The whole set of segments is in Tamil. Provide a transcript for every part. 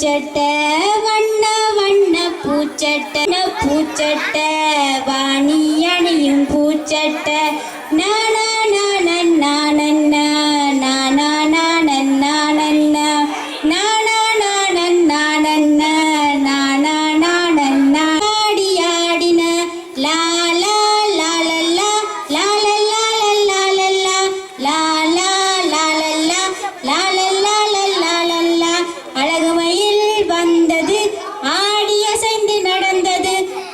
பூச்சட்ட வண்ண வண்ண பூச்சட்ட பூச்சட்ட வாணி அணியும் பூச்சட்ட நான நானன் நானன் நானா நானன் நானன் நானா நானன் நானன் நானா நானன் ஆடி ஆடின லா லா லா லா லா லா லா லா லா லா லா லா லா லா லா அழகுமயில் வந்தது ஆடி அசைந்து நடந்தது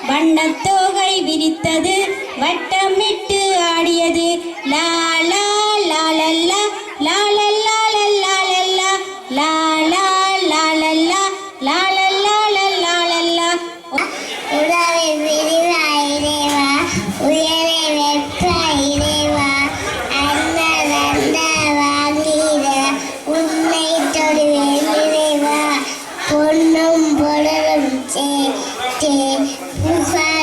வண்ணத்தோகை விரித்தது வட்டமிட்டு ஆடியது லா லா லா லா லா லா லா லா லா லா லா லா லா லா லா லா லா லா லா உறவை விரிவாயிரேவா உயரை வெற்றாயிரேவா அந்த நந்த வாங்கிட உன்னை தொடுவேன் நிறைவா பொன்னும் பொருளும் சேர்த்தே புகழ்